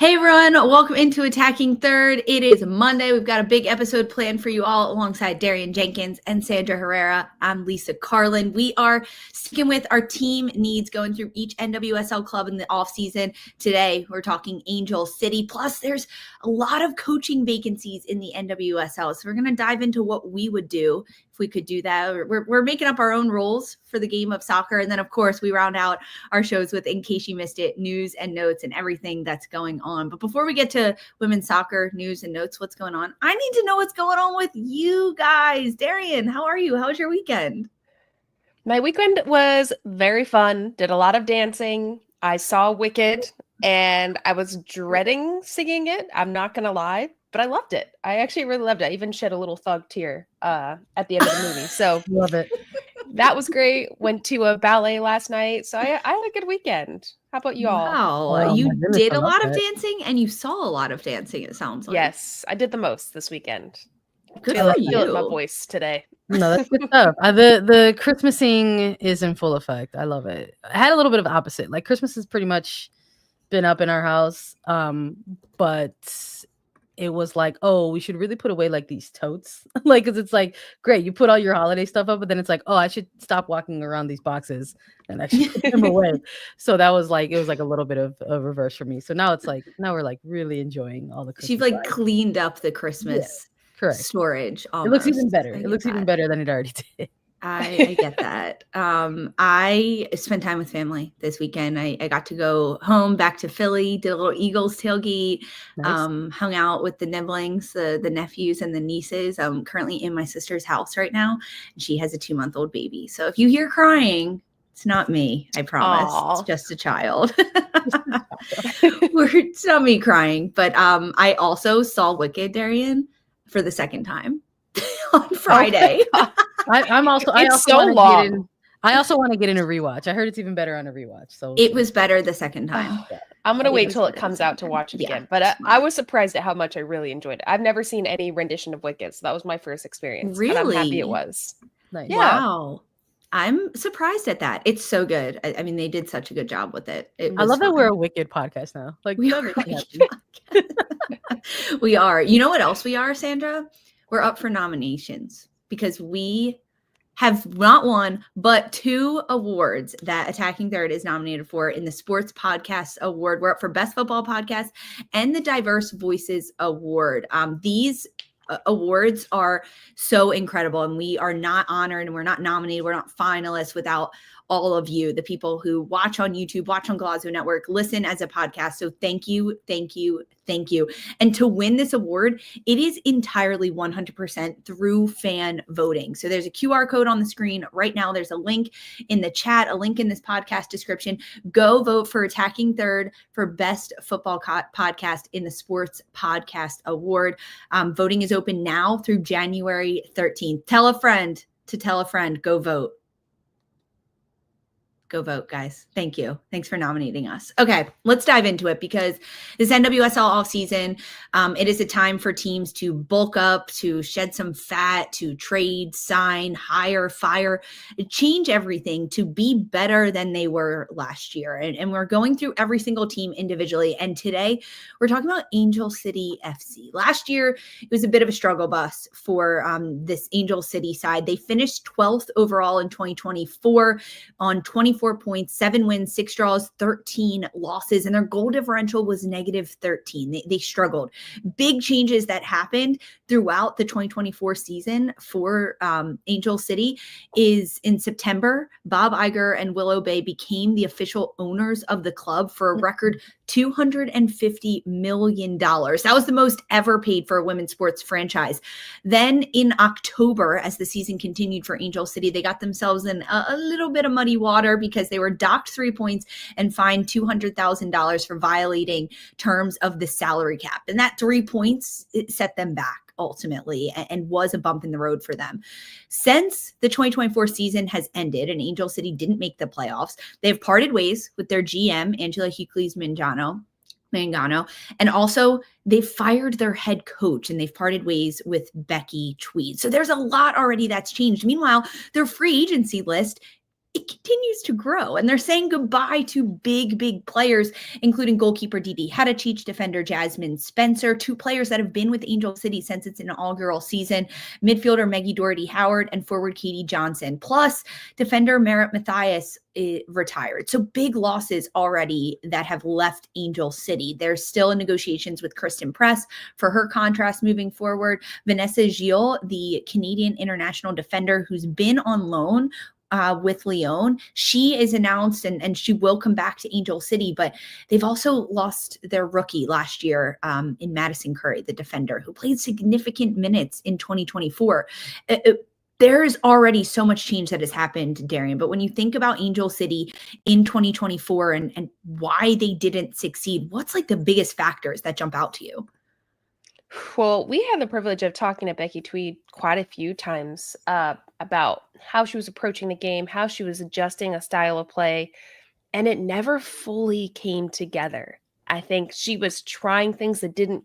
Hey everyone, welcome into Attacking Third. It is Monday. We've got a big episode planned for you all alongside Darian Jenkins and Sandra Herrera. I'm Lisa Carlin. We are sticking with our team needs, going through each NWSL club in the offseason. Today, we're talking Angel City. Plus, there's a lot of coaching vacancies in the NWSL. So we're going to dive into what we would do if we could do that. We're making up our own rules for the game of soccer. And then, of course, we round out our shows with, in case you missed it, news and notes and everything that's going on. But before we get to women's soccer news and notes, what's going on, I need to know what's going on with you guys. Darian, how are you? How was your weekend? My weekend was very fun. Did a lot of dancing. I saw Wicked and I was dreading singing it. I'm not going to lie, but I loved it. I actually really loved it. I even shed a little thug tear at the end of the movie. So love it. That was great. Went to a ballet last night. So I had a good weekend. How about you all? Wow. You did a lot of dancing and you saw a lot of dancing, it sounds like. Yes, I did the most this weekend. Good for you. Feel it in my voice today. No, that's good stuff. The Christmasing is in full effect. I love it. I had a little bit of opposite. Like Christmas has pretty much been up in our house, but it was like, oh, we should really put away like these totes, like, because it's like, great, you put all your holiday stuff up, but then it's like, oh, I should stop walking around these boxes and actually put them away. So that was like, it was like a little bit of a reverse for me. So now it's like, now we're like really enjoying all the Christmas. You've like cleaned up the Christmas storage. Almost. It looks even better. It looks even better than it already did. I get that. I spent time with family this weekend. I got to go home back to Philly, did a little Eagles tailgate, nice. Hung out with the Niblings, the nephews and the nieces. I'm currently in my sister's house right now, and she has a 2-month-old baby. So if you hear crying, it's not me, I promise. Aww. It's just a child. It's not me crying. But I also saw Wicked, Darian, for the second time on Friday. Oh I also want to get in a rewatch. I heard it's even better on a rewatch. So it was better the second time. I'm gonna wait till it comes out to watch it again. But I was surprised at how much I really enjoyed it. I've never seen any rendition of Wicked, so that was my first experience. Really? And I'm happy it was. Nice. Yeah. Wow. I'm surprised at that. It's so good. I mean, they did such a good job with it. I love that we're a Wicked podcast now. Like we are. We are. You know what else we are, Sandra? We're up for nominations because we have not one, but 2 awards that Attacking Third is nominated for in the Sports Podcast Award. We're up for Best Football Podcast and the Diverse Voices Award. These awards are so incredible, and we are not honored and we're not nominated, we're not finalists without all of you, the people who watch on YouTube, watch on Golazo Network, listen as a podcast. So thank you, thank you, thank you. And to win this award, it is entirely 100% through fan voting. So there's a QR code on the screen right now. There's a link in the chat, a link in this podcast description. Go vote for Attacking Third for Best Football Podcast in the Sports Podcast Award. Voting is open now through January 13th. Tell a friend to tell a friend. Go vote. Go vote, guys. Thank you. Thanks for nominating us. Okay, let's dive into it because this NWSL offseason, it is a time for teams to bulk up, to shed some fat, to trade, sign, hire, fire, change everything to be better than they were last year. And we're going through every single team individually. And today we're talking about Angel City FC. Last year, it was a bit of a struggle bus for this Angel City side. They finished 12th overall in 2024 on 24 points, 7 wins, 6 draws, 13 losses, and their goal differential was -13. They struggled. Big changes that happened throughout the 2024 season for Angel City is in September, Bob Iger and Willow Bay became the official owners of the club for a record $250 million. That was the most ever paid for a women's sports franchise. Then in October, as the season continued for Angel City, they got themselves in a little bit of muddy water because they were docked 3 points and fined $200,000 for violating terms of the salary cap. And that 3 points, it set them back ultimately and was a bump in the road for them. Since the 2024 season has ended and Angel City didn't make the playoffs, they've parted ways with their GM, Angela Mangano, and also they fired their head coach and they've parted ways with Becky Tweed. So there's a lot already that's changed. Meanwhile, their free agency list it continues to grow. And they're saying goodbye to big players, including goalkeeper Didi Hadachich, defender Jasmine Spencer, 2 players that have been with Angel City since it's an all-girl season, midfielder Maggie Doherty Howard, and forward Katie Johnson. Plus, defender Merritt Mathias retired. So big losses already that have left Angel City. There's still in negotiations with Kristen Press for her contrast moving forward. Vanessa Gilles, the Canadian international defender who's been on loan with Lyon, she is announced and she will come back to Angel City, but they've also lost their rookie last year in Madison Curry, the defender, who played significant minutes in 2024. There's already so much change that has happened, Darian, but when you think about Angel City in 2024 and why they didn't succeed, what's like the biggest factors that jump out to you? Well, we had the privilege of talking to Becky Tweed quite a few times about how she was approaching the game, how she was adjusting a style of play, and it never fully came together. I think she was trying things that didn't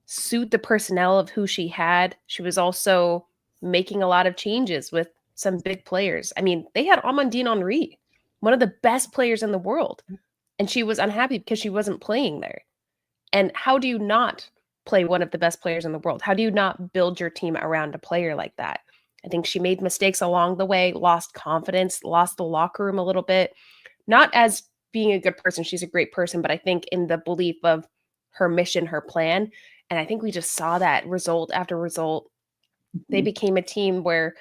suit the personnel of who she had. She was also making a lot of changes with some big players. I mean, they had Amandine Henry, one of the best players in the world, and she was unhappy because she wasn't playing there. And how do you not play one of the best players in the world? How do you not build your team around a player like that? I think she made mistakes along the way, lost confidence, lost the locker room a little bit. Not as being a good person, she's a great person, but I think in the belief of her mission, her plan. And I think we just saw that result after result. They became a team where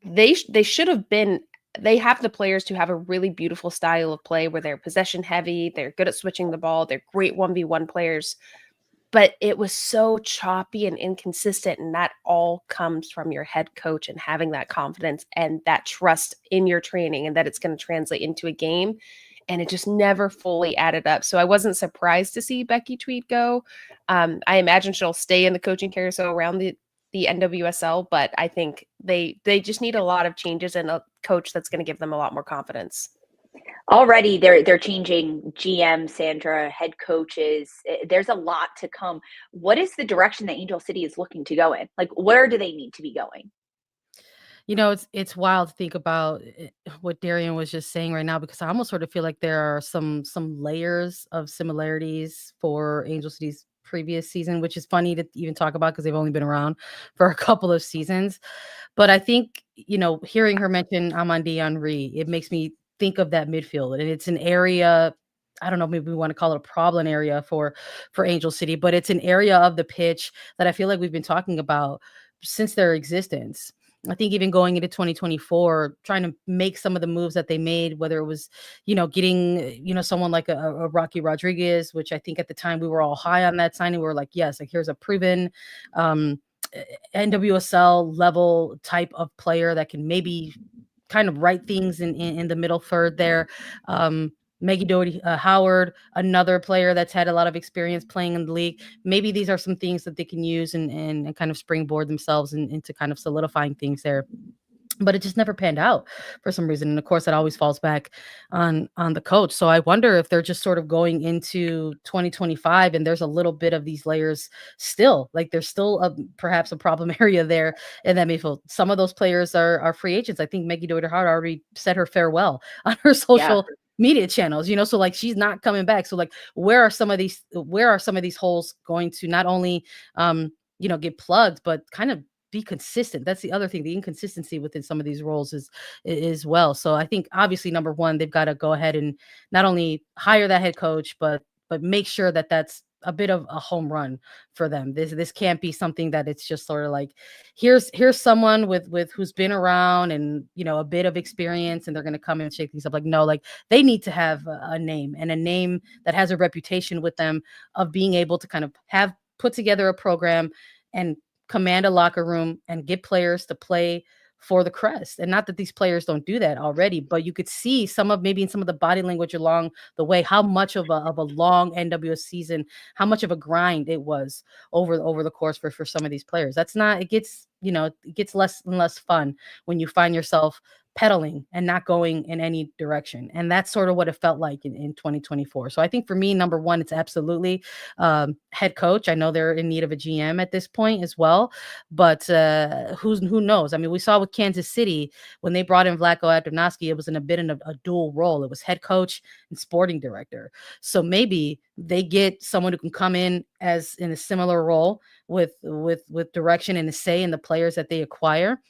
they should have been. They have the players to have a really beautiful style of play where they're possession heavy, they're good at switching the ball, they're great 1v1 players. But it was so choppy and inconsistent, and that all comes from your head coach and having that confidence and that trust in your training and that it's going to translate into a game. And it just never fully added up. So I wasn't surprised to see Becky Tweed go. I imagine she'll stay in the coaching carousel around the NWSL, but I think they just need a lot of changes and a coach that's going to give them a lot more confidence. Already they're changing GM, Sandra, head coaches. There's a lot to come. What is the direction that Angel City is looking to go in? Like, where do they need to be going? You know, it's wild to think about what Darian was just saying right now, because I almost sort of feel like there are some layers of similarities for Angel City's previous season, which is funny to even talk about because they've only been around for a couple of seasons. But I think, you know, hearing her mention Amandine Henry, it makes me think of that midfield, and it's an area. I don't know, maybe we want to call it a problem area for Angel City, but it's an area of the pitch that I feel like we've been talking about since their existence. I think even going into 2024, trying to make some of the moves that they made, whether it was, you know, getting, you know, someone like a Rocky Rodriguez, which I think at the time we were all high on that signing. We were like, yes, like here's a proven NWSL level type of player that can maybe kind of right things in the middle third there. Maggie Doherty Howard, another player that's had a lot of experience playing in the league. Maybe these are some things that they can use and kind of springboard themselves into kind of solidifying things there. But it just never panned out for some reason. And of course, that always falls back on the coach. So I wonder if they're just sort of going into 2025 and there's a little bit of these layers still. Like there's still perhaps a problem area there in that midfield. Some of those players are free agents. I think Maggie Doherty Howard already said her farewell on her social media channels, you know, so like she's not coming back. So like where are some of these holes going to not only you know, get plugged, but kind of be consistent? That's the other thing. The inconsistency within some of these roles is well. So I think obviously number one, they've got to go ahead and not only hire that head coach, but make sure that that's a bit of a home run for them. This can't be something that it's just sort of like, here's someone with who's been around and, you know, a bit of experience and they're going to come in and shake things up. Like, no, like they need to have a name, and a name that has a reputation with them of being able to kind of have put together a program and command a locker room and get players to play for the crest. And not that these players don't do that already, but you could see maybe in some of the body language along the way, how much of a long NWS season, how much of a grind it was over the course for some of these players. It gets less and less fun when you find yourself pedaling and not going in any direction. And that's sort of what it felt like in 2024. So I think for me, number one, it's absolutely head coach. I know they're in need of a GM at this point as well, but who knows? I mean, we saw with Kansas City when they brought in Vlatko Abdonowski, it was in a bit of a dual role. It was head coach and sporting director. So maybe they get someone who can come in as in a similar role with direction and a say in the players that they acquire,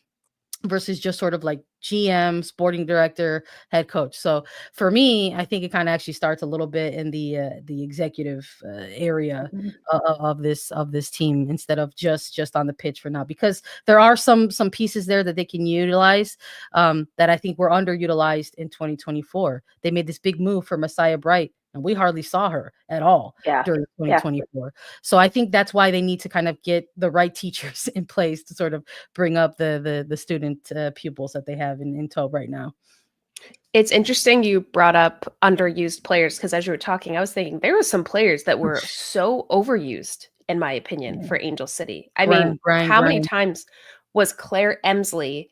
versus just sort of like GM, sporting director, head coach. So for me, I think it kind of actually starts a little bit in the executive area of this team instead of just on the pitch for now, because there are some pieces there that they can utilize that I think were underutilized in 2024. They made this big move for Messiah Bright, and we hardly saw her at all during 2024. So I think that's why they need to kind of get the right teachers in place to sort of bring up the student pupils that they have in tow right now. It's interesting you brought up underused players, because as you were talking, I was thinking there were some players that were so overused, in my opinion, for Angel City. I mean, how many times was Claire Emsley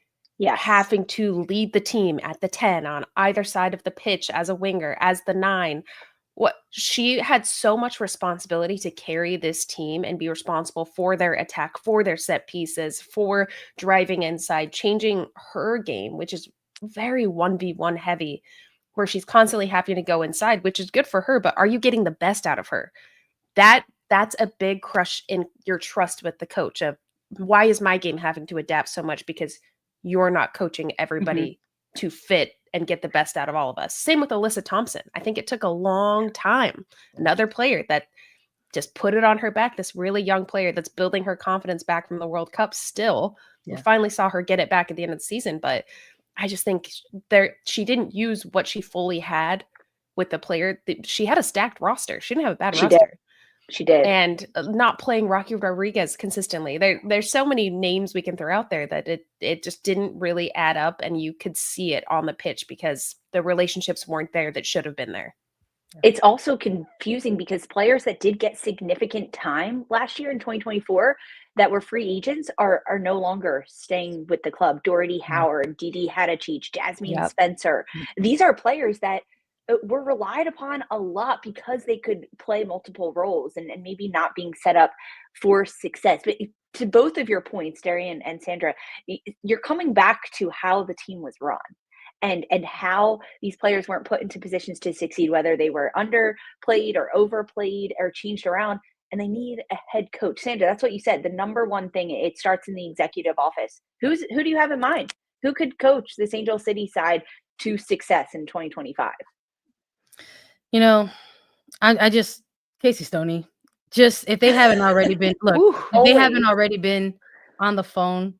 having to lead the team at the 10 on either side of the pitch as a winger, as the 9? What she had so much responsibility to carry this team and be responsible for their attack, for their set pieces, for driving inside, changing her game, which is very 1v1 heavy, where she's constantly having to go inside, which is good for her, but are you getting the best out of her? That's a big crush in your trust with the coach of, why is my game having to adapt so much? Because you're not coaching everybody to fit and get the best out of all of us. Same with Alyssa Thompson. I think it took a long time. Another player that just put it on her back, this really young player that's building her confidence back from the World Cup still. We finally saw her get it back at the end of the season, but I just think she didn't use what she fully had with the player. She had a stacked roster. She didn't have a bad roster. She did. And not playing Rocky Rodriguez consistently. There's so many names we can throw out there that it just didn't really add up, and you could see it on the pitch because the relationships weren't there that should have been there. It's also confusing because players that did get significant time last year in 2024 that were free agents are no longer staying with the club. Doherty Howard, Didi Hadachich, Jasmine Spencer. These are players that were relied upon a lot because they could play multiple roles and maybe not being set up for success. But to both of your points, Darian and Sandra, you're coming back to how the team was run and how these players weren't put into positions to succeed, whether they were underplayed or overplayed or changed around. And they need a head coach. Sandra, that's what you said. The number one thing, it starts in the executive office. Who do you have in mind? Who could coach this Angel City side to success in 2025? You know, I just, Casey Stoney, just if they haven't already been, if they haven't already been on the phone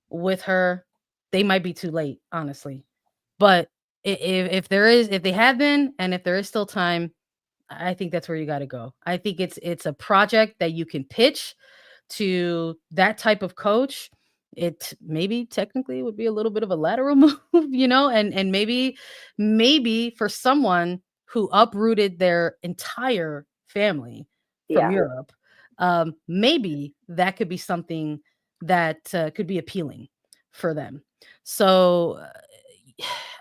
with her, they might be too late, honestly. But if they have been, and if there is still time, I think that's where you got to go. I think it's a project that you can pitch to that type of coach. It maybe technically would be a little bit of a lateral move, and maybe for someone who uprooted their entire family from Europe, maybe that could be something that could be appealing for them. So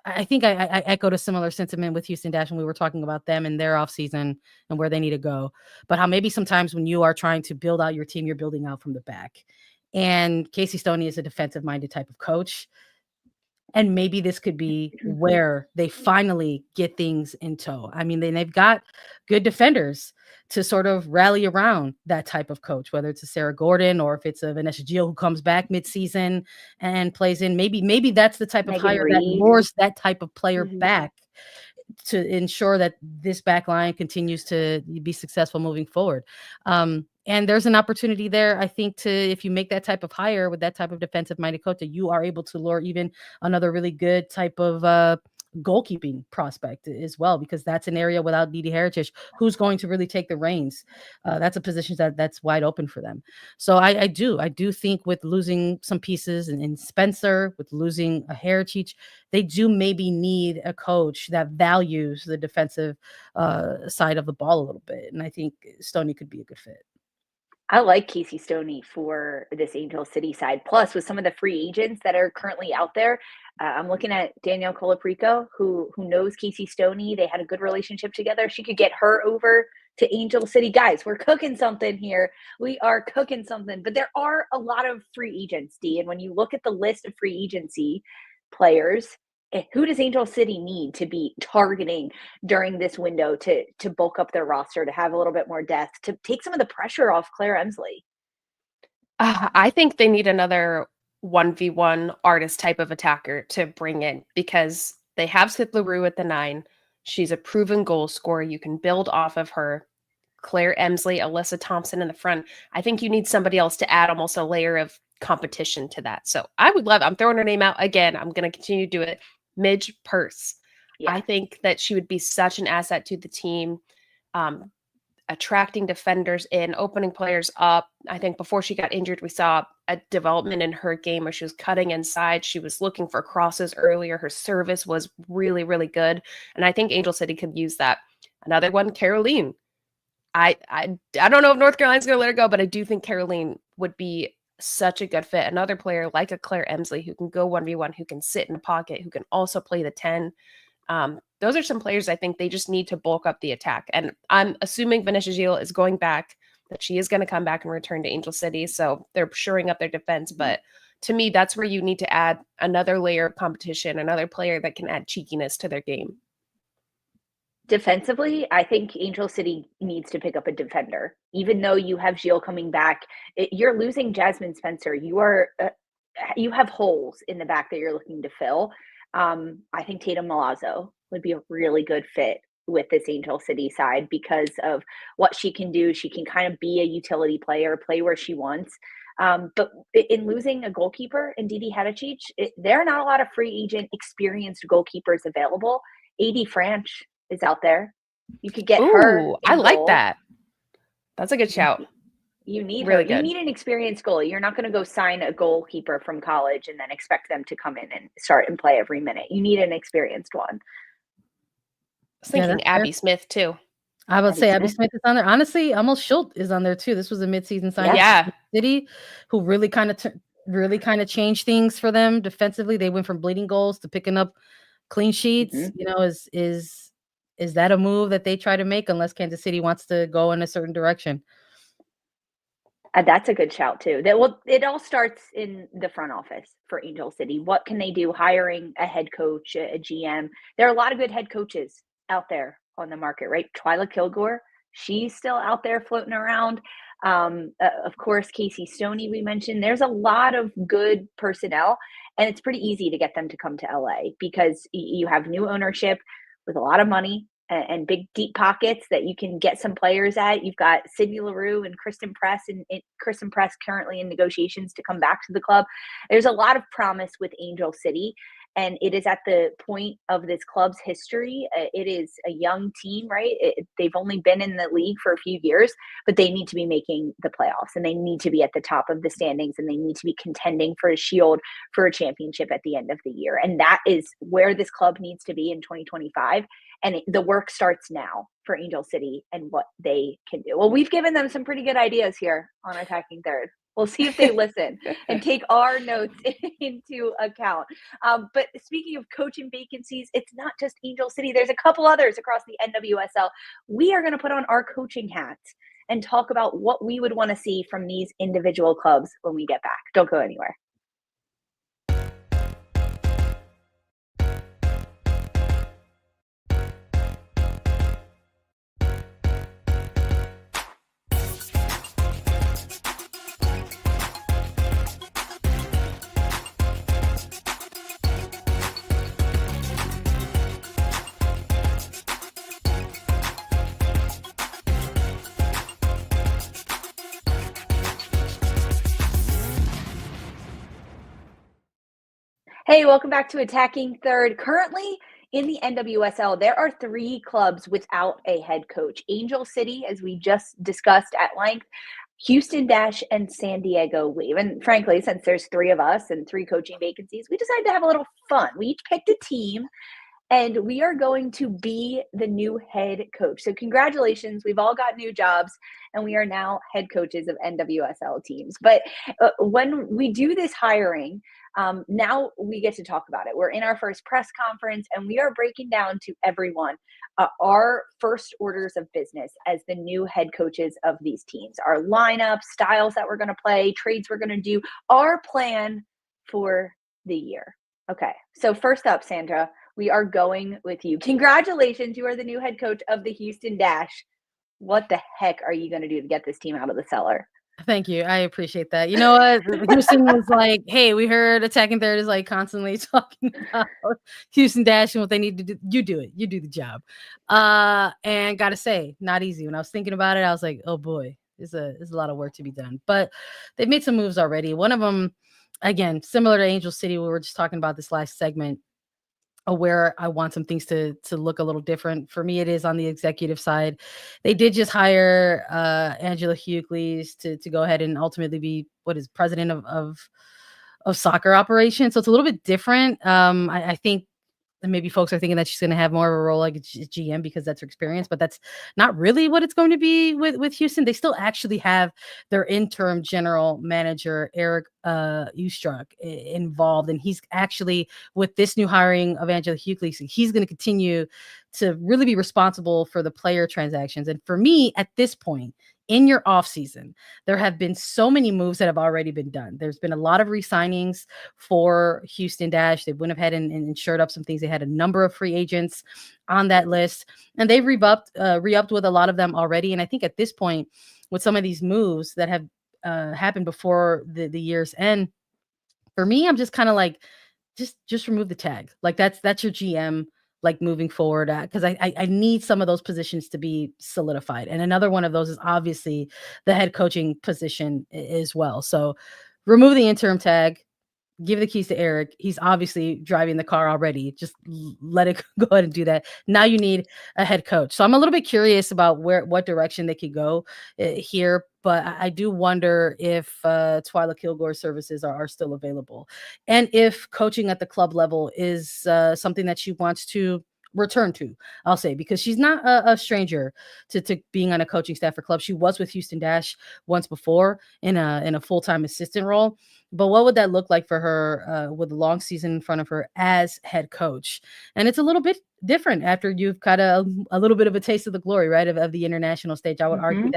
I think I echoed a similar sentiment with Houston Dash when we were talking about them and their offseason and where they need to go. But how maybe sometimes when you are trying to build out your team, you're building out from the back. And Casey Stoney is a defensive-minded type of coach. And maybe this could be where they finally get things in tow. I mean, they've got good defenders to sort of rally around that type of coach, whether it's a Sarah Gordon or if it's a Vanessa Gio who comes back midseason and plays in. Maybe that's the type of hire that lures that type of player back to ensure that this back line continues to be successful moving forward. And there's an opportunity there, I think, if you make that type of hire with that type of defensive-minded coach, that you are able to lure even another really good type of goalkeeping prospect as well, because that's an area without Didi Heritage, who's going to really take the reins. That's a position that's wide open for them. So I do think with losing some pieces in Spencer, with losing a Heritage, they do maybe need a coach that values the defensive side of the ball a little bit. And I think Stoney could be a good fit. I like Casey Stoney for this Angel City side. Plus, with some of the free agents that are currently out there, I'm looking at Danielle Colaprico, who knows Casey Stoney. They had a good relationship together. She could get her over to Angel City. Guys, we're cooking something here. We are cooking something. But there are a lot of free agents, D. And when you look at the list of free agency players, who does Angel City need to be targeting during this window to bulk up their roster, to have a little bit more depth, to take some of the pressure off Claire Emsley? I think they need another 1v1 artist type of attacker to bring in, because they have Sith LaRue at the 9. She's a proven goal scorer. You can build off of her. Claire Emsley, Alyssa Thompson in the front. I think you need somebody else to add almost a layer of competition to that. So I would love, I'm throwing her name out again. I'm going to continue to do it. Midge Purse. Yeah. I think that she would be such an asset to the team, attracting defenders in, opening players up. I think before she got injured, we saw a development in her game where she was cutting inside. She was looking for crosses earlier. Her service was really, really good. And I think Angel City could use that. Another one, Caroline. I don't know if North Carolina's going to let her go, but I do think Caroline would be such a good fit. Another player like a Claire Emsley who can go 1v1, who can sit in the pocket, who can also play the 10. Those are some players I think they just need to bulk up the attack. And I'm assuming Vanessa Gilles is going back, that she is going to come back and return to Angel City. So they're shoring up their defense. But to me, that's where you need to add another layer of competition, another player that can add cheekiness to their game. Defensively, I think Angel City needs to pick up a defender. Even though you have Gilles coming back, you're losing Jasmine Spencer. You have holes in the back that you're looking to fill. I think Tatum Milazzo would be a really good fit with this Angel City side because of what she can do. She can kind of be a utility player, play where she wants. But in losing a goalkeeper in Didi Hadicic, there are not a lot of free agent experienced goalkeepers available. AD Franch is out there. You could get her. I like that. That's a good shout. You need really her. Good. You need an experienced goalie. You're not going to go sign a goalkeeper from college and then expect them to come in and start and play every minute. You need an experienced one. I was thinking Abby Smith too. I would say Abby Smith is on there. Honestly, almost Schultz is on there too. This was a midseason signing. Yeah. City, who really kind of changed things for them defensively. They went from bleeding goals to picking up clean sheets. Mm-hmm. You know, is that a move that they try to make unless Kansas City wants to go in a certain direction? That's a good shout too. It all starts in the front office for Angel City. What can they do? Hiring a head coach, a GM. There are a lot of good head coaches out there on the market, right? Twyla Kilgore, she's still out there floating around. Of course, Casey Stoney, we mentioned. There's a lot of good personnel, and it's pretty easy to get them to come to LA because you have new ownership with a lot of money and big deep pockets that you can get some players at. You've got Sydney LaRue and Kristen Press, and Kristen Press currently in negotiations to come back to the club. There's a lot of promise with Angel City, and it is at the point of this club's history. It is a young team, right? They've only been in the league for a few years, but they need to be making the playoffs, and they need to be at the top of the standings, and they need to be contending for a shield, for a championship at the end of the year. And that is where this club needs to be in 2025. And the work starts now for Angel City and what they can do. Well, we've given them some pretty good ideas here on Attacking Third. We'll see if they listen and take our notes into account. But speaking of coaching vacancies, it's not just Angel City. There's a couple others across the NWSL. We are going to put on our coaching hats and talk about what we would want to see from these individual clubs when we get back. Don't go anywhere. Hey, welcome back to Attacking Third. Currently in the NWSL, there are 3 clubs without a head coach. Angel City, as we just discussed at length, Houston Dash, and San Diego Wave. And frankly, since there's 3 of us and 3 coaching vacancies, we decided to have a little fun. We each picked a team, and we are going to be the new head coach. So congratulations, we've all got new jobs, and we are now head coaches of NWSL teams. But when we do this hiring, now we get to talk about it. We're in our first press conference, and we are breaking down to everyone our first orders of business as the new head coaches of these teams, our lineup, styles that we're going to play, trades we're going to do, our plan for the year. Okay, so first up, Sandra, we are going with you. Congratulations, you are the new head coach of the Houston Dash. What the heck are you going to do to get this team out of the cellar? Thank you. I appreciate that. You know what? Houston was like, hey, we heard Attacking Third is like constantly talking about Houston Dash and what they need to do. You do it. You do the job. And gotta say, not easy. When I was thinking about it, I was like, oh boy, there's a lot of work to be done. But they've made some moves already. One of them, again, similar to Angel City, we were just talking about this last segment, where I want some things to look a little different. For me, it is on the executive side. They did just hire Angela Hughley's to go ahead and ultimately be president of soccer operations. So it's a little bit different. I think maybe folks are thinking that she's going to have more of a role like a GM because that's her experience, but that's not really what it's going to be with Houston. They still actually have their interim general manager, Eric Ustruck, involved. And he's actually, with this new hiring of Angela Hughley, he's going to continue to really be responsible for the player transactions. And for me, at this point, in your offseason, there have been so many moves that have already been done. There's been a lot of re-signings for Houston Dash. They went ahead and insured up some things. They had a number of free agents on that list, and they've re-upped with a lot of them already. And I think at this point, with some of these moves that have happened before the year's end, for me, I'm just kind of like, just remove the tag. Like that's your GM. Like moving forward, because I need some of those positions to be solidified. And another one of those is obviously the head coaching position as well. So remove the interim tag, give the keys to Eric. He's obviously driving the car already. Just let it go ahead and do that. Now you need a head coach. So I'm a little bit curious about what direction they could go here. But I do wonder if Twyla Kilgore's services are still available, and if coaching at the club level is something that she wants to return to, I'll say, because she's not a stranger to being on a coaching staff for clubs. She was with Houston Dash once before in a full-time assistant role. But what would that look like for her with a long season in front of her as head coach? And it's a little bit different after you've got a little bit of a taste of the glory, right, of the international stage. I would argue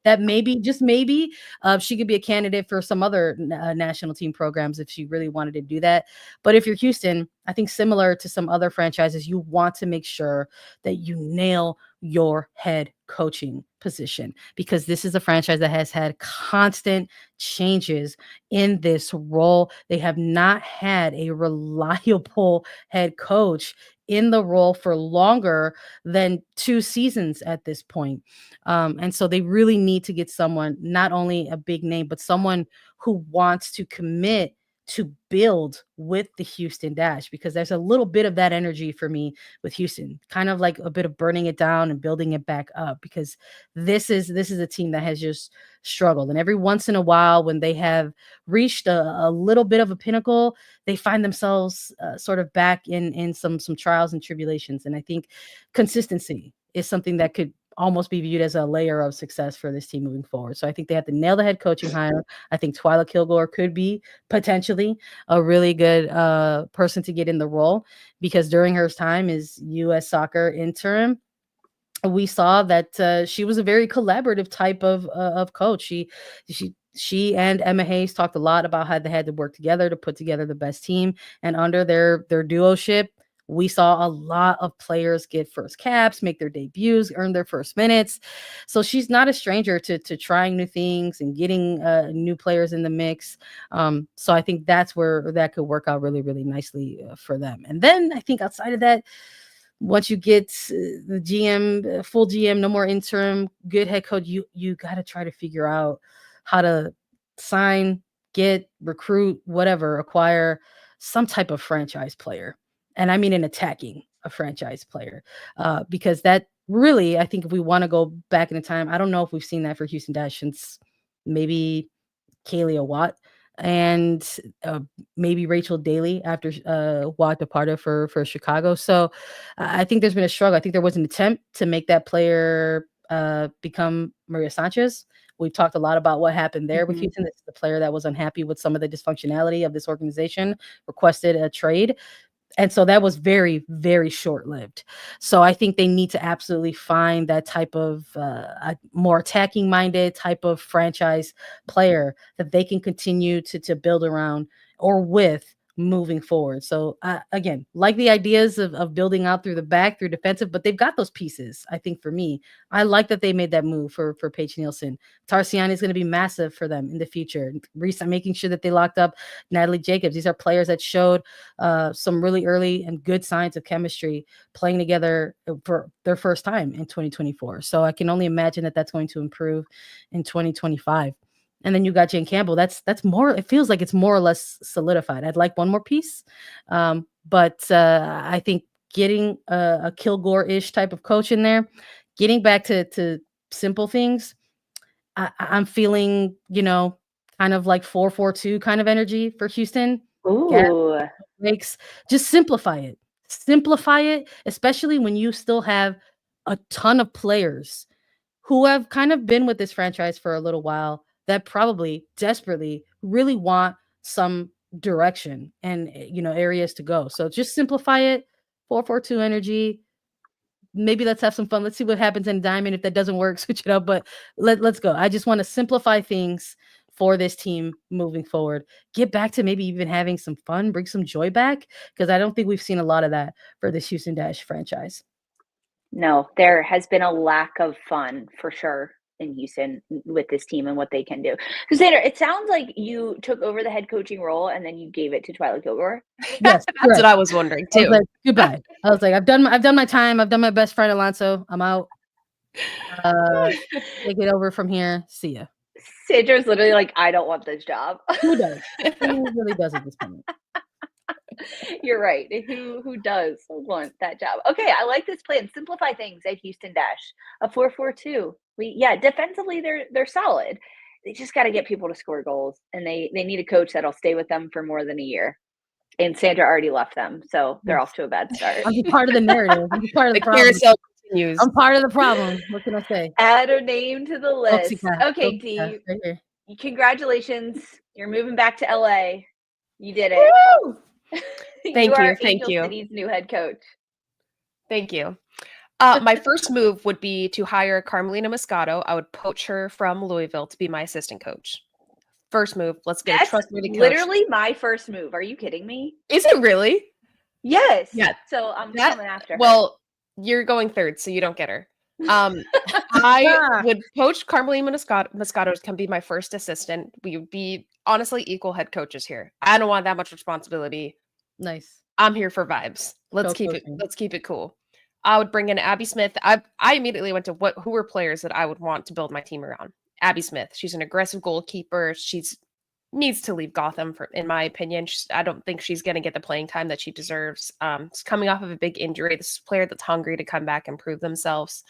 that maybe, just maybe, she could be a candidate for some other national team programs if she really wanted to do that. But if you're Houston, I think similar to some other franchises, you want to make sure that you nail your head coaching position, because this is a franchise that has had constant changes in this role. They have not had a reliable head coach in the role for longer than 2 seasons at this point. And so they really need to get someone, not only a big name, but someone who wants to commit to build with the Houston Dash, because there's a little bit of that energy for me with Houston, kind of like a bit of burning it down and building it back up, because this is a team that has just struggled. And every once in a while, when they have reached a little bit of a pinnacle, they find themselves sort of back in some trials and tribulations. And I think consistency is something that could almost be viewed as a layer of success for this team moving forward. So I think they have to nail the head coaching hire. I think Twyla Kilgore could be potentially a really good person to get in the role, because during her time as U.S. Soccer interim, we saw that she was a very collaborative type of coach. She and Emma Hayes talked a lot about how they had to work together to put together the best team, and under their duoship, we saw a lot of players get first caps, make their debuts, earn their first minutes. So she's not a stranger to trying new things and getting new players in the mix. So I think that's where that could work out really, really nicely for them. And then I think outside of that, once you get the GM, full GM, no more interim, good head coach, you got to try to figure out how to sign, get, recruit, whatever, acquire some type of franchise player. And I mean, in attacking a franchise player, because that really, I think if we want to go back in time, I don't know if we've seen that for Houston Dash since maybe Kaylee Watt. and maybe Rachel Daly after Wad departed for Chicago. So I think there's been a struggle. I think there was an attempt to make that player become Maria Sanchez. We've talked a lot about what happened there with Houston. This is the player that was unhappy with some of the dysfunctionality of this organization, requested a trade. And so that was very, very short-lived. So I think they need to absolutely find that type of a more attacking-minded type of franchise player that they can continue to build around or with moving forward. So again, like the ideas of building out through the back, through defensive, but they've got those pieces. I think for me, I like that they made that move for Paige Nielsen. Tarsiani is going to be massive for them in the future. Making sure that they locked up Natalie Jacobs. These are players that showed some really early and good signs of chemistry playing together for their first time in 2024. So I can only imagine that that's going to improve in 2025. And then you got Jane Campbell. That's more. It feels like it's more or less solidified. I'd like one more piece, but I think getting a Kilgore-ish type of coach in there, getting back to simple things. I'm feeling, kind of like 4-4-2 kind of energy for Houston. Ooh. Breaks. Just simplify it, especially when you still have a ton of players who have kind of been with this franchise for a little while that probably desperately really want some direction and areas to go. So just simplify it. 4-4-2 energy. Maybe let's have some fun. Let's see what happens in Diamond. If that doesn't work, switch it up. But let's go. I just want to simplify things for this team moving forward. Get back to maybe even having some fun, bring some joy back, because I don't think we've seen a lot of that for this Houston Dash franchise. No, there has been a lack of fun for sure in Houston with this team and what they can do. So Sandra, it sounds like you took over the head coaching role and then you gave it to Twyla Kilgore. Yes, that's what I was wondering too. I was like, goodbye. I was like, I've done my time. I've done my best friend Alonso. I'm out. Take it over from here. See ya. Sandra's literally like, I don't want this job. Who does? Who really does at this point? You're right. Who does want that job? Okay, I like this plan. Simplify things at Houston Dash. A 4-4-2. Defensively they're solid. They just got to get people to score goals, and they need a coach that'll stay with them for more than a year. And Sandra already left them, so they're off to a bad start. I'm just part of the narrative. I'm just part of the problem. Carousel continues. I'm part of the problem. What can I say? Add a name to the list. Okay, D. Right here. Congratulations. You're moving back to LA. You did it. Woo! Thank you. Angel City's new head coach. Thank you. My first move would be to hire Carmelina Moscato. I would poach her from Louisville to be my assistant coach. First move. Let's get a trustworthy coach. Literally my first move. Are you kidding me? Is it really? Yes. Yeah. So I'm coming after her. Well, you're going third, so you don't get her. I would poach Carmelina Moscato to come be my first assistant. We would be honestly equal head coaches here. I don't want that much responsibility. Nice. I'm here for vibes. Let's keep it cool. I would bring in Abby Smith. I immediately went to who were players that I would want to build my team around. Abby Smith. She's an aggressive goalkeeper. She's needs to leave Gotham, in my opinion. I don't think she's going to get the playing time that she deserves. She's coming off of a big injury. This is a player that's hungry to come back and prove themselves.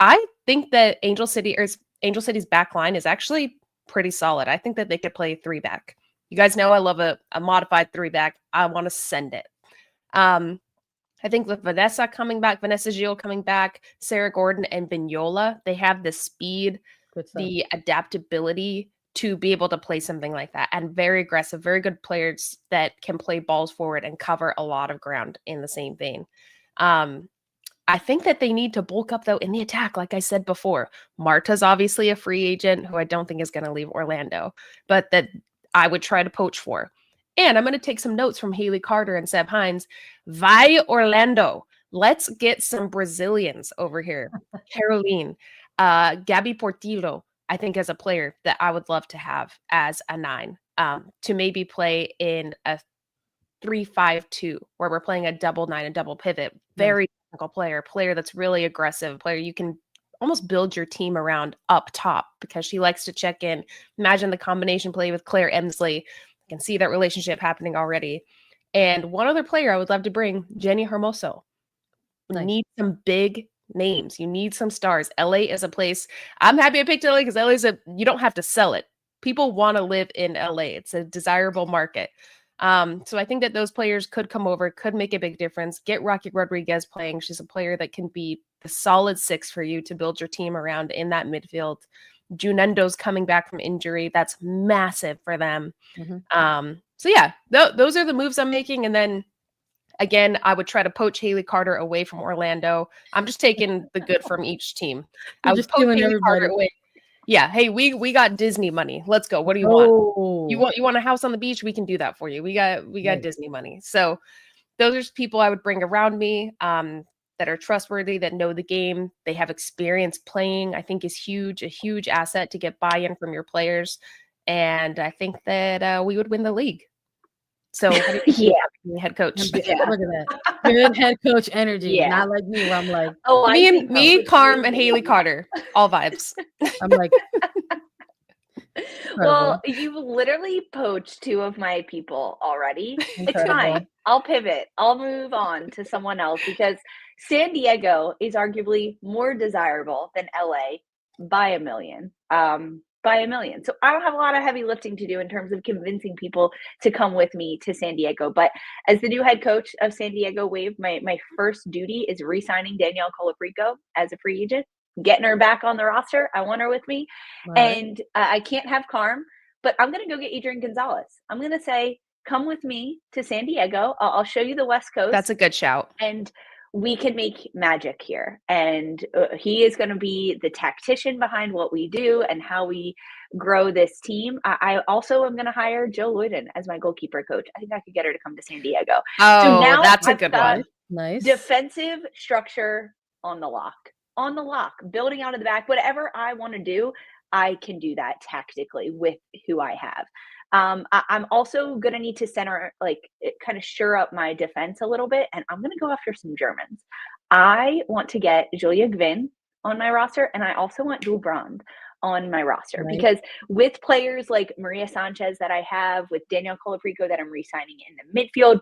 I think that Angel City's back line is actually pretty solid. I think that they could play 3-back. You guys know I love a modified 3-back. I want to send it. I think with Vanessa Gil coming back, Sarah Gordon and Vignola, they have the speed, the adaptability to be able to play something like that, and very aggressive, very good players that can play balls forward and cover a lot of ground in the same vein. I think that they need to bulk up, though, in the attack. Like I said before, Marta's obviously a free agent who I don't think is going to leave Orlando, but that I would try to poach for. And I'm going to take some notes from Haley Carter and Seb Hines. Vai Orlando. Let's get some Brazilians over here. Caroline, Gabby Portillo, I think, as a player that I would love to have as a 9, to maybe play in a 3-5-2 where we're playing a double 9 and double pivot. Very technical player that's really aggressive, player you can almost build your team around up top because she likes to check in. Imagine the combination play with Claire Emsley. I can see that relationship happening already. And one other player I would love to bring, Jenny Hermoso. Nice. Need some big names. You need some stars. LA is a place. I'm happy I picked LA because LA is you don't have to sell it. people want to live in LA. It's a desirable market. So I think that those players could come over, could make a big difference. Get Rocky Rodriguez playing. She's a player that can be the solid 6 for you to build your team around in that midfield. Junendo's coming back from injury. That's massive for them. So yeah, those are the moves I'm making. And then again, I would try to poach Haley Carter away from Orlando. I'm just taking the good from each team. I would poach Haley Carter away. Yeah, hey, we got Disney money. Let's go. What do you want? You want a house on the beach? We can do that for you. We got Disney money. So those are people I would bring around me that are trustworthy, that know the game. They have experience playing. I think is huge, a huge asset to get buy-in from your players. And I think that we would win the league. So head coach. Look at that. Good head coach energy. Not like me where I'm like, me, Carm, and Haley Carter. All vibes. I'm like, well, you've literally poached 2 of my people already. Incredible. It's fine. I'll pivot. I'll move on to someone else because San Diego is arguably more desirable than LA by a million. So I don't have a lot of heavy lifting to do in terms of convincing people to come with me to San Diego. But as the new head coach of San Diego Wave, my first duty is re-signing Danielle Colaprico as a free agent, getting her back on the roster. I want her with me. Right. And I can't have Carm, but I'm going to go get Adrian Gonzalez. I'm going to say, come with me to San Diego. I'll show you the West Coast. That's a good shout. And we can make magic here. And he is going to be the tactician behind what we do and how we grow this team. I also am going to hire Joe Lloyden as my goalkeeper coach. I think I could get her to come to San Diego. Oh, so now that's a good one. Nice. Defensive structure on the lock, building out of the back, whatever I want to do, I can do that tactically with who I have. I'm also going to need to center, kind of shore up my defense a little bit, and I'm going to go after some Germans. I want to get Julia Gwynn on my roster, and I also want Jule Brand on my roster because with players like Maria Sanchez that I have, with Danielle Colaprico that I'm re-signing in the midfield,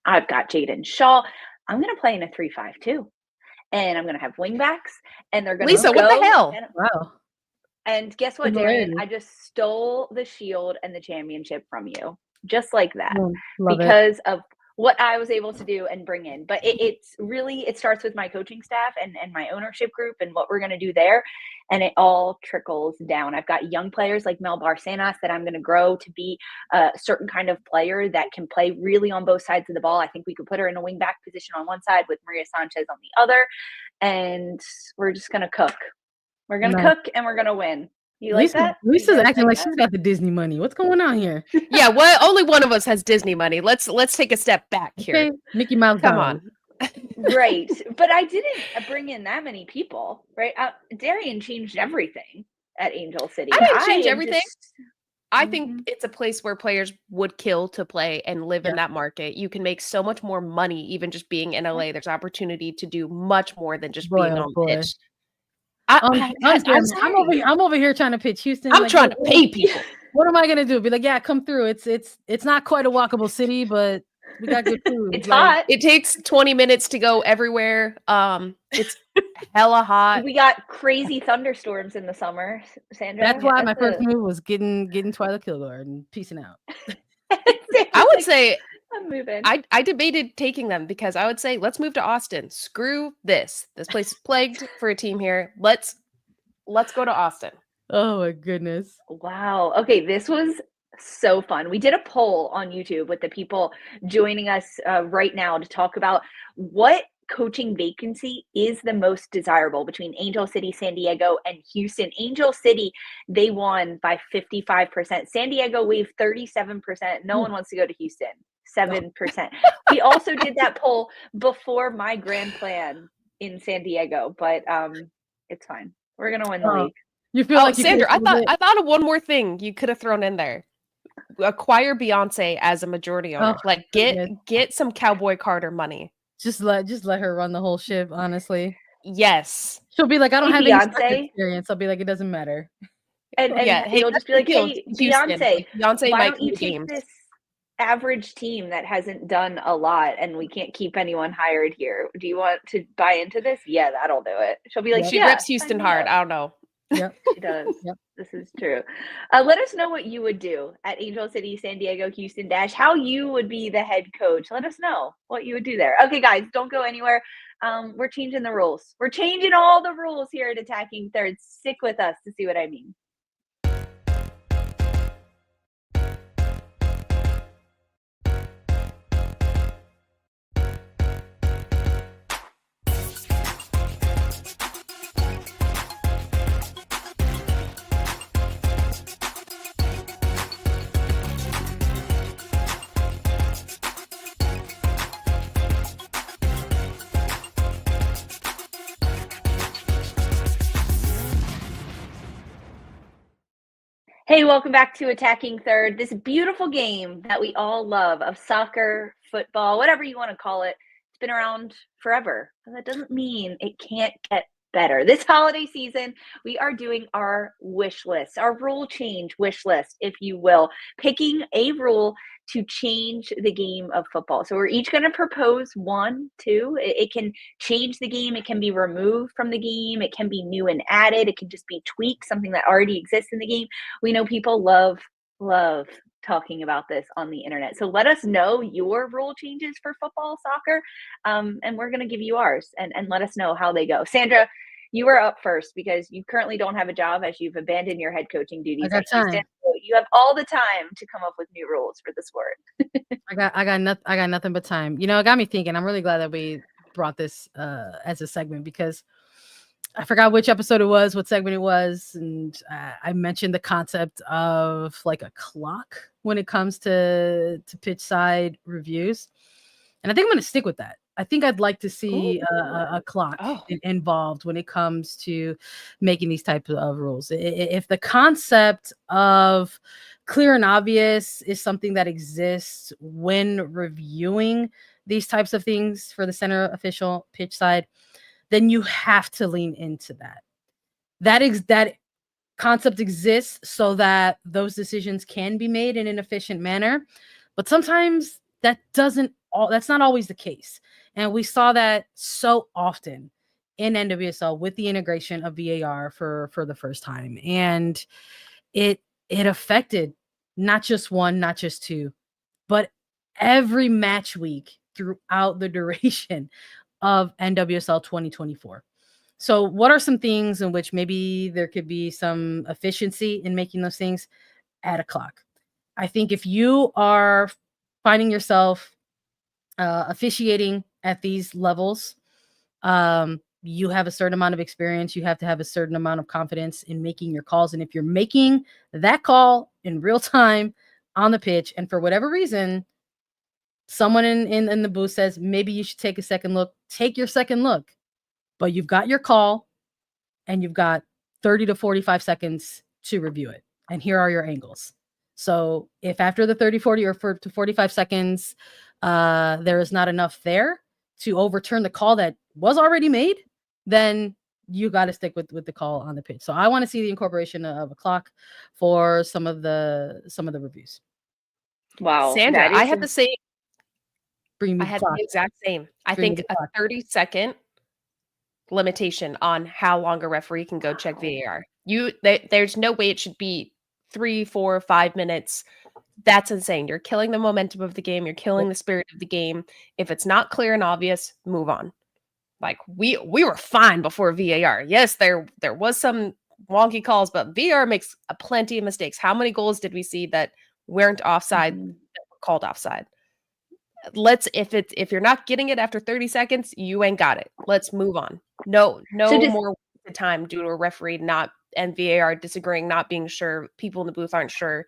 I've got Jaden Shaw. I'm going to play in a 3-5-2, and I'm going to have wingbacks, and they're going to Lisa, what the hell? Wow. And guess what, Darian? I just stole the shield and the championship from you, just like that, because of what I was able to do and bring in. But it's really, it starts with my coaching staff and my ownership group and what we're going to do there. And it all trickles down. I've got young players like Mel Barcenas that I'm going to grow to be a certain kind of player that can play really on both sides of the ball. I think we could put her in a wing back position on one side with Maria Sanchez on the other. And we're just going to cook. We're going to cook and we're going to win. You like that? Lisa's acting like she's got the Disney money. What's going on here? Yeah, well, only one of us has Disney money. Let's take a step back here. Okay. Mickey Mouse. Come on. Right. But I didn't bring in that many people, right? Darian changed everything at Angel City. I didn't change everything. I think it's a place where players would kill to play and live in that market. You can make so much more money even just being in LA. There's opportunity to do much more than just being on pitch. I'm over here trying to pitch Houston. I'm trying to pay people. What am I gonna do? Be like, yeah, come through. It's not quite a walkable city, but we got good food. It's hot. It takes 20 minutes to go everywhere. It's hella hot. We got crazy thunderstorms in the summer, Sandra. That's why my first move was getting Twyla Kilgore and peacing out. I would say I'm moving. I debated taking them because I would say, let's move to Austin. Screw this. This place is plagued for a team here. Let's go to Austin. Oh my goodness. Wow. Okay, this was so fun. We did a poll on YouTube with the people joining us right now to talk about what coaching vacancy is the most desirable between Angel City, San Diego, and Houston. Angel City, they won by 55%. San Diego Wave 37%. No one wants to go to Houston. 7%. We also did that poll before my grand plan in San Diego, but it's fine. We're gonna win the league. You feel like Sandra, I thought of one more thing you could have thrown in there. Acquire Beyonce as a majority owner. Get some Cowboy Carter money. Just let her run the whole ship, honestly. Yes. She'll be like, I don't have Beyonce any experience. I'll be like, it doesn't matter. And he'll just be like, hey, Beyonce, why don't you take this average team that hasn't done a lot and we can't keep anyone hired here? Do you want to buy into this? Yeah, that'll do it. She'll be like, she rips Houston hard. I don't know. Yep. She does. Yep. This is true. Let us know what you would do at Angel City, San Diego, Houston Dash, how you would be the head coach. Let us know what you would do there. Okay, guys, don't go anywhere. We're changing the rules. We're changing all the rules here at Attacking Third. Stick with us to see what I mean. Hey, welcome back to Attacking Third. This beautiful game that we all love of soccer, football, whatever you want to call it. It's been around forever. And that doesn't mean it can't get better. This holiday season, we are doing our wish list, our rule change wish list, if you will, picking a rule to change the game of football. So we're each going to propose 1, 2. It can change the game. It can be removed from the game. It can be new and added. It can just be tweaked, something that already exists in the game. We know people love talking about this on the internet. So let us know your rule changes for football, soccer, and we're going to give you ours and let us know how they go. Sandra, you are up first because you currently don't have a job as you've abandoned your head coaching duties at Houston. So you have all the time to come up with new rules for the sport. I got nothing but time. You know, it got me thinking. I'm really glad that we brought this as a segment because I forgot which episode it was, what segment it was, and I mentioned the concept of like a clock when it comes to pitch side reviews, and I think I'm going to stick with that. I think I'd like to see a clock involved when it comes to making these types of rules. If the concept of clear and obvious is something that exists when reviewing these types of things for the center official pitch side, then you have to lean into that. That concept exists so that those decisions can be made in an efficient manner. But sometimes that's not always the case. And we saw that so often in NWSL with the integration of VAR for the first time. And it affected not just one, not just two, but every match week throughout the duration of NWSL 2024. So what are some things in which maybe there could be some efficiency in making those things? Add a clock. I think if you are finding yourself officiating at these levels, you have a certain amount of experience. You have to have a certain amount of confidence in making your calls. And if you're making that call in real time on the pitch, and for whatever reason, someone in the booth says, maybe you should take a second look, take your second look. But you've got your call and you've got 30 to 45 seconds to review it. And here are your angles. So if after the 30, 40 or to 45 seconds, there is not enough there to overturn the call that was already made, then you got to stick with the call on the pitch. So I want to see the incorporation of a clock for some of the reviews. Wow. Sandra, I had the same. I had the exact same. I think a 30-second limitation on how long a referee can go check VAR. There's no way it should be 3, 4, 5 minutes. That's insane. You're killing the momentum of the game. You're killing the spirit of the game. If it's not clear and obvious, move on. Like we were fine before VAR. Yes, there was some wonky calls, but VAR makes a plenty of mistakes. How many goals did we see that weren't offside, that were called offside? If you're not getting it after 30 seconds, you ain't got it. Let's move on. No more time due to a referee and VAR disagreeing, not being sure, people in the booth aren't sure,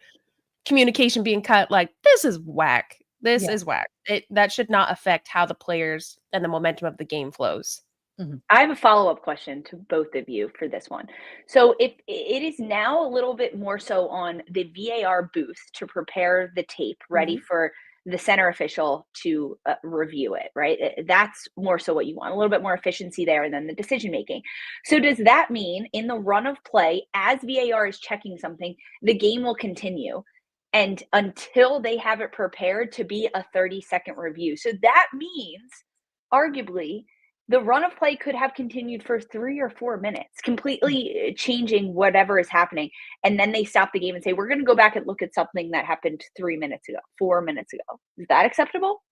communication being cut. Like, this is whack. This is whack. That should not affect how the players and the momentum of the game flows. Mm-hmm. I have a follow-up question to both of you for this one. So if it is now a little bit more so on the VAR booth to prepare the tape ready for the center official to review it, right? That's more so what you want, a little bit more efficiency there than the decision making. So does that mean in the run of play, as VAR is checking something, the game will continue and until they have it prepared to be a 30-second review? So that means arguably the run of play could have continued for 3 or 4 minutes, completely changing whatever is happening. And then they stop the game and say, we're going to go back and look at something that happened 3 minutes ago, 4 minutes ago. Is that acceptable?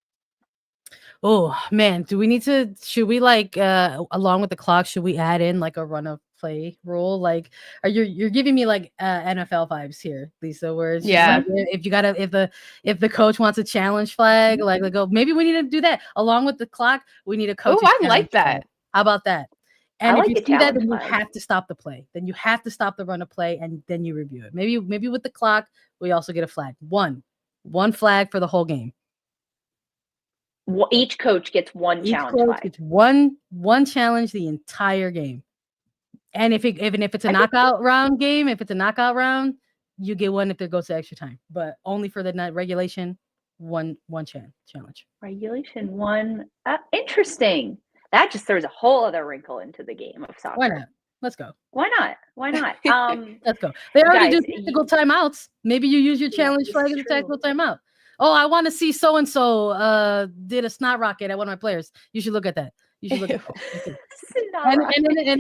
Oh man, should we like along with the clock, should we add in like a run of play rule? Like you're giving me like NFL vibes here, Lisa, where it's just like, if the coach wants a challenge flag, like go, maybe we need to do that along with the clock. We need a coach. Oh, I like that. Flag. How about that? And if you see that, then you flag. have to stop the play. Then you have to stop the run of play, and then you review it. Maybe with the clock, we also get a flag. One flag for the whole game. Each coach gets one challenge flag. Gets one challenge the entire game. And if it's a knockout round game, you get one if it goes to extra time. But only for the regulation, one challenge. Regulation one. Interesting. That just throws a whole other wrinkle into the game of soccer. Why not? Let's go. Why not? Let's go. They already do tactical timeouts. Maybe you use your challenge flag as a tactical timeout. Oh, I want to see so-and-so did a snot rocket at one of my players. You should look at that. And it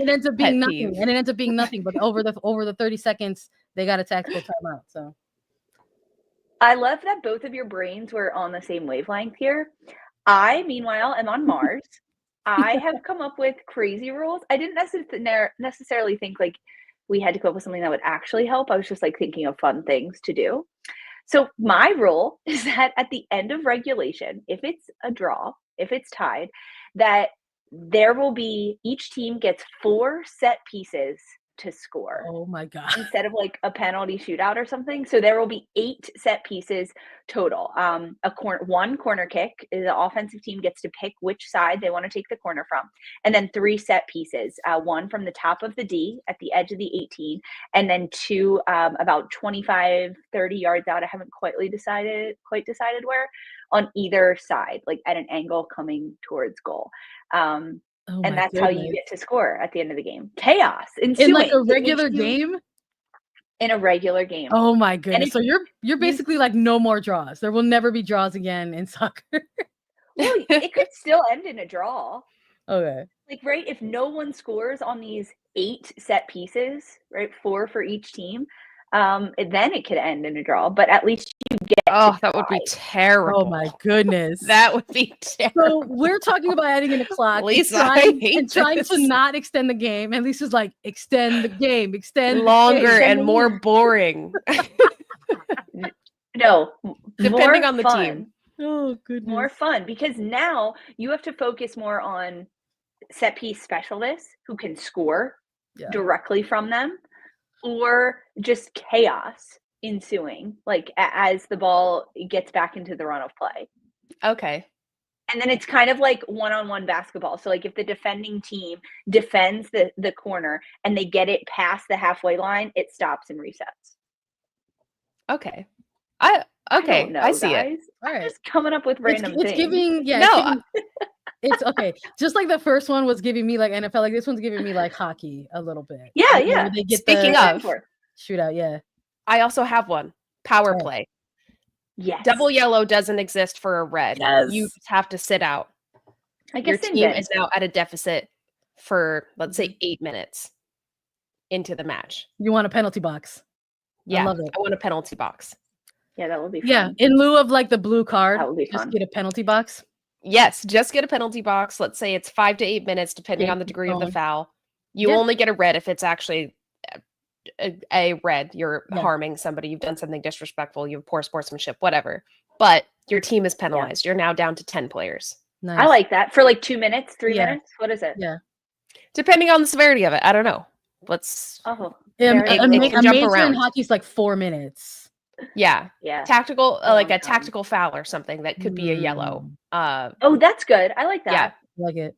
ends up being nothing. And it ends up being nothing. But over the 30 seconds, they got a tactical timeout. So I love that both of your brains were on the same wavelength here. I, meanwhile, am on Mars. I have come up with crazy rules. I didn't necessarily think like we had to come up with something that would actually help. I was just like thinking of fun things to do. So my rule is that at the end of regulation, if it's a draw, if it's tied, that there will be, each team gets 4 set pieces to score. Oh my God. Instead of like a penalty shootout or something. So there will be 8 set pieces total. One corner kick, the offensive team gets to pick which side they want to take the corner from. And then 3 set pieces, one from the top of the D at the edge of the 18, and then 2 about 25, 30 yards out. I haven't quite decided where, on either side, like at an angle coming towards goal. And that's how you get to score at the end of the game. Chaos ensuing. In like a regular game? In a regular game. Oh my goodness. So you're basically like no more draws. There will never be draws again in soccer. Well, it could still end in a draw. Okay. Like, right, if no one scores on these 8 set pieces, right, 4 for each team, then it could end in a draw. But at least you get that would be terrible. Oh my goodness. That would be terrible. So we're talking about adding in a clock Lisa, and trying to not extend the game. And Lisa's like, extend the game, extend longer and more boring. No, depending on the team. Oh goodness. More fun, because now you have to focus more on set piece specialists who can score directly from them, or just chaos ensuing, like as the ball gets back into the run of play. Okay. And then it's kind of like one-on-one basketball. So like if the defending team defends the corner and they get it past the halfway line, it stops and resets. Okay. I see guys. it. All right. I'm just coming up with random things. It's okay. Just like the first one was giving me like NFL, like this one's giving me like hockey a little bit. Yeah, like, yeah. They get Speaking of shootout, yeah. I also have one. Power play. Yes. Double yellow doesn't exist for a red. Yes. You just have to sit out. I guess your team is now at a deficit for, let's say, 8 minutes into the match. You want a penalty box. Yeah, I love it. I want a penalty box. Yeah, that would be fun. Yeah, in lieu of like the blue card, that would be just fun. get a penalty box. Yes, just get a penalty box. Let's say it's 5 to 8 minutes, depending on the degree of the foul. You only get a red if it's actually a red. You're harming somebody. You've done something disrespectful. You have poor sportsmanship, whatever. But your team is penalized. You're now down to 10 players. Nice. I like that. For like 2 minutes, 3 minutes? What is it? Yeah. Depending on the severity of it. I don't know. Let's... Oh. A major around. in hockey is like 4 minutes. Yeah. Yeah. Tactical, like a tactical foul or something that could be a yellow. Oh, that's good. I like that. Yeah. Like it.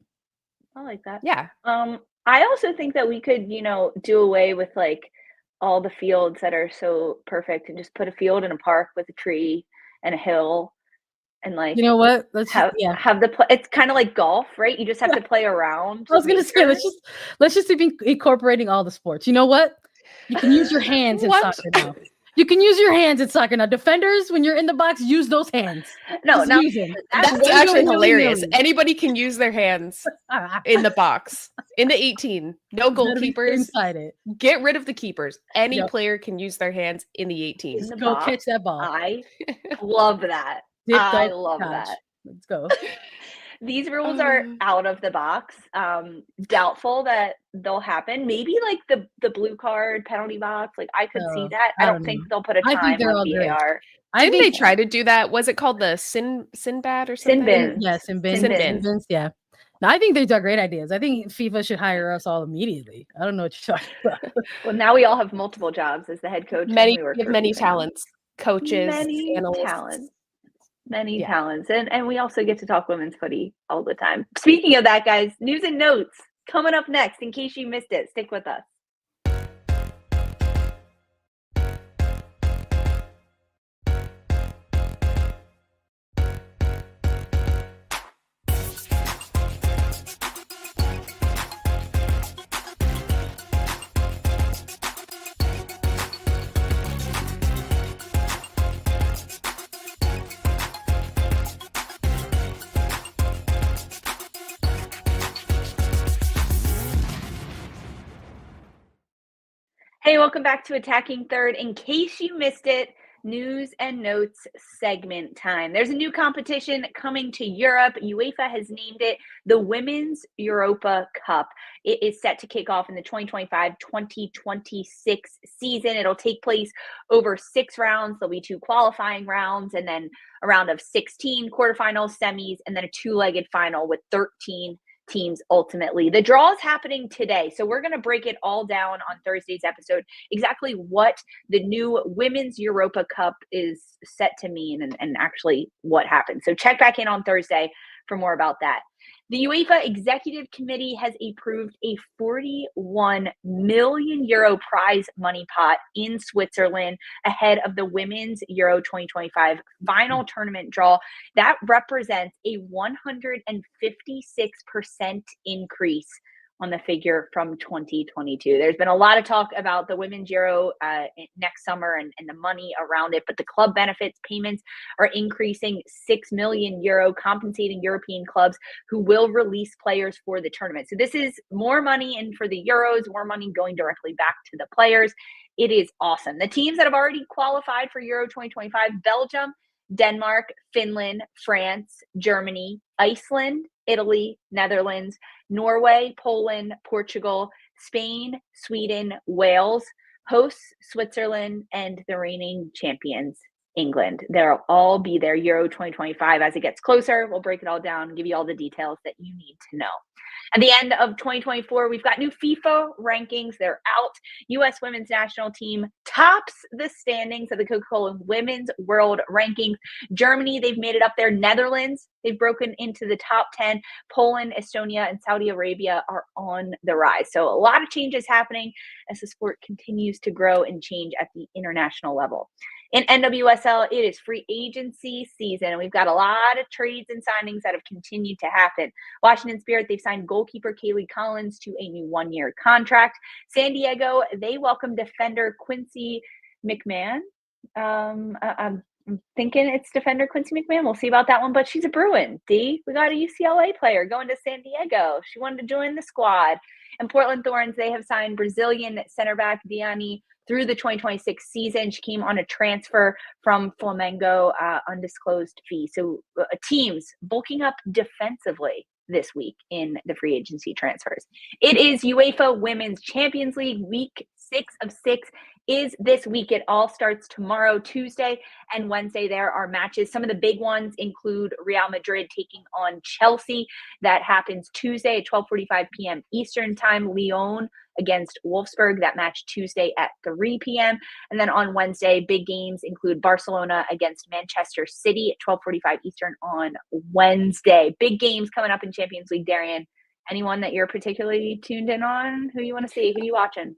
I like that. Yeah. I also think that we could, do away with like all the fields that are so perfect and just put a field in a park with a tree and a hill and like, you know what? Let's have the play. It's kind of like golf, right? You just have to play around. I was going to say, let's just be incorporating all the sports. You know what? You can use your hands in soccer now. You can use your hands in soccer now. Defenders, when you're in the box, use those hands. No, Just now use them. That's One actually willy-nilly. hilarious. Anybody can use their hands in the box, in the 18. No It's gotta be goalkeepers. inside it. Get rid of the keepers. Any Yep. player can use their hands in the 18. in the Go box, catch that ball. I love that. Dip, I dunk, love dodge. that. Let's go. These rules are out of the box. Doubtful that they'll happen. Maybe like the blue card penalty box. Like I could see that. I don't think they'll put a I think time they're on all great. VAR. Didn't they try to do that? Was it called the Sinbad or something? Sin bin. Yes, and Sin bin. yeah. No, I think these are great ideas. I think FIFA should hire us all immediately. I don't know what you're talking about. Well, now we all have multiple jobs as the head coach. Many and we work have for many FIFA. talents, coaches, Many analysts. talents. Many Yeah. talents. And we also get to talk women's footy all the time. Speaking of that, guys, news and notes coming up next. In case you missed it, stick with us. Hey, welcome back to Attacking Third. In case you missed it, news and notes segment time. There's a new competition coming to Europe. UEFA has named it the Women's Europa Cup. It is set to kick off in the 2025-2026 season. It'll take place over 6 rounds. There'll be 2 qualifying rounds and then a round of 16 quarterfinals, semis, and then a 2-legged final with 13 teams ultimately. The draw is happening today. So we're going to break it all down on Thursday's episode, exactly what the new Women's Europa Cup is set to mean and actually what happened. So check back in on Thursday for more about that. The UEFA Executive Committee has approved a 41 million euro prize money pot in Switzerland ahead of the Women's Euro 2025 final tournament draw. That represents a 156% increase on the figure from 2022. There's been a lot of talk about the Women's Euro next summer and the money around it, but the club benefits payments are increasing 6 million euro, compensating European clubs who will release players for the tournament. So this is more money in for the Euros, more money going directly back to the players. It is awesome. The teams that have already qualified for Euro 2025, Belgium, Denmark, Finland, France, Germany, Iceland, Italy, Netherlands, Norway, Poland, Portugal, Spain, Sweden, Wales, hosts Switzerland, and the reigning champions, England. They'll all be there Euro 2025. As it gets closer, we'll break it all down and give you all the details that you need to know. At the end of 2024, we've got new FIFA rankings. They're out. U.S. women's national team tops the standings of the Coca-Cola Women's World Rankings. Germany, they've made it up there. Netherlands, they've broken into the top 10. Poland, Estonia, and Saudi Arabia are on the rise. So a lot of changes happening as the sport continues to grow and change at the international level. In NWSL, it is free agency season, and we've got a lot of trades and signings that have continued to happen. Washington Spirit, they've signed goalkeeper Kaylee Collins to a new 1-year contract. San Diego, they welcome defender Quincy McMahon. I'm thinking it's defender Quincy McMahon. We'll see about that one, but she's a Bruin. We got a UCLA player going to San Diego. She wanted to join the squad. And Portland Thorns, they have signed Brazilian center back Diani through the 2026 season. She came on a transfer from Flamengo, undisclosed fee. So teams bulking up defensively this week in the free agency transfers. It is UEFA Women's Champions League. Week 6 of 6 is this week. It all starts tomorrow, Tuesday and Wednesday. There are matches. Some of the big ones include Real Madrid taking on Chelsea. That happens Tuesday at 12:45 p.m. Eastern time. Lyon against Wolfsburg. That match Tuesday at 3 p.m. And then on Wednesday, big games include Barcelona against Manchester City at 12:45 Eastern on Wednesday. Big games coming up in Champions League. Darian, anyone that you're particularly tuned in on? Who you want to see? Who are you watching?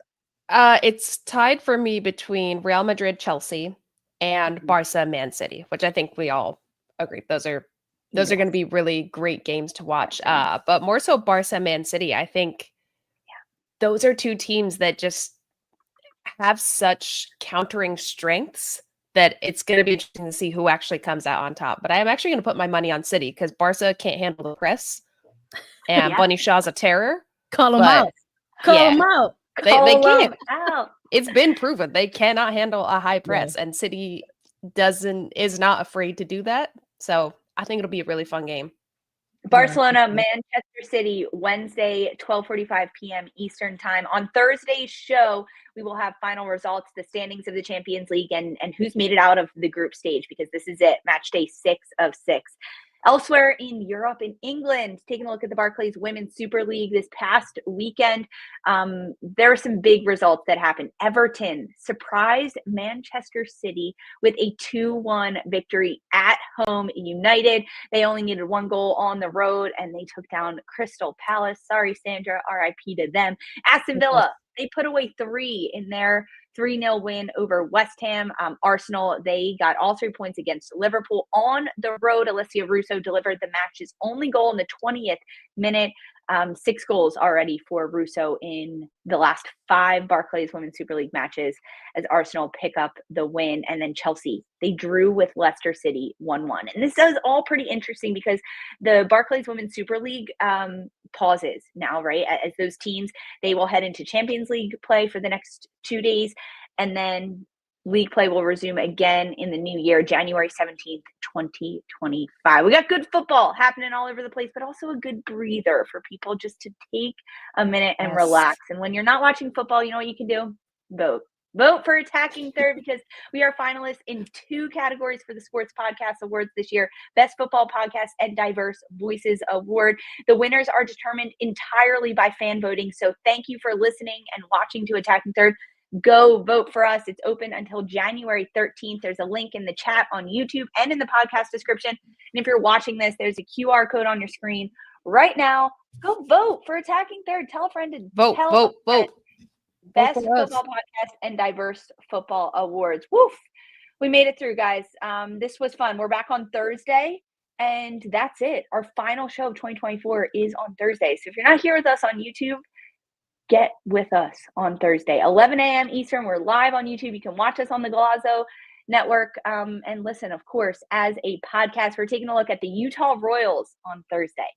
It's tied for me between Real Madrid, Chelsea, and Barca, Man City, which I think we all agree. Those are going to be really great games to watch. But more so Barca, Man City. I think those are two teams that just have such countering strengths that it's going to be interesting to see who actually comes out on top. But I am actually going to put my money on City because Barca can't handle the press, and Yeah. Bunny Shaw's a terror. Call them But out. Call yeah. them out. They Call can't. them out. It's been proven they cannot handle a high press, and City is not afraid to do that. So I think it'll be a really fun game. Barcelona, Manchester City, Wednesday, 12:45 p.m. Eastern time. On Thursday's show, we will have final results, the standings of the Champions League, and who's made it out of the group stage, because this is it, match day 6 of 6. Elsewhere in Europe, in England, taking a look at the Barclays Women's Super League this past weekend, there were some big results that happened. Everton surprised Manchester City with a 2-1 victory at home. United, they only needed 1 goal on the road, and they took down Crystal Palace. Sorry, Sandra, RIP to them. Aston Villa, they put away 3 in their 3-0 win over West Ham. Arsenal, they got all 3 points against Liverpool on the road. Alessia Russo delivered the match's only goal in the 20th minute. 6 goals already for Russo in the last 5 Barclays Women's Super League matches as Arsenal pick up the win. And then Chelsea, they drew with Leicester City 1-1. And this is all pretty interesting because the Barclays Women's Super League pauses now, right? As those teams, they will head into Champions League play for the next 2 days. And then league play will resume again in the new year, January 17th, 2025. We got good football happening all over the place, but also a good breather for people just to take a minute and relax. And when you're not watching football, you know what you can do? Vote. Vote for Attacking Third, because we are finalists in 2 categories for the Sports Podcast Awards this year, Best Football Podcast and Diverse Voices Award. The winners are determined entirely by fan voting. So thank you for listening and watching to Attacking Third. Go vote for us. It's open until January 13th. There's a link in the chat on YouTube and in the podcast description. And if you're watching this, there's a QR code on your screen right now. Go vote for Attacking Third. Tell a friend to vote. Best Football Podcast and Diverse Football Awards. Woof. We made it through, guys. This was fun. We're back on Thursday, and that's it. Our final show of 2024 is on Thursday. So if you're not here with us on YouTube, get with us on Thursday, 11 a.m. Eastern. We're live on YouTube. You can watch us on the Golazo Network and listen, of course, as a podcast. We're taking a look at the Utah Royals on Thursday.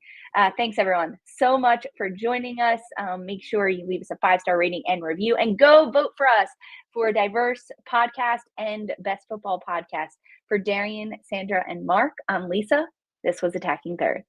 Thanks, everyone, so much for joining us. Make sure you leave us a 5-star rating and review, and go vote for us for Diverse Podcast and Best Football Podcast. For Darian, Sandra, and Mark, I'm Lisa. This was Attacking Third.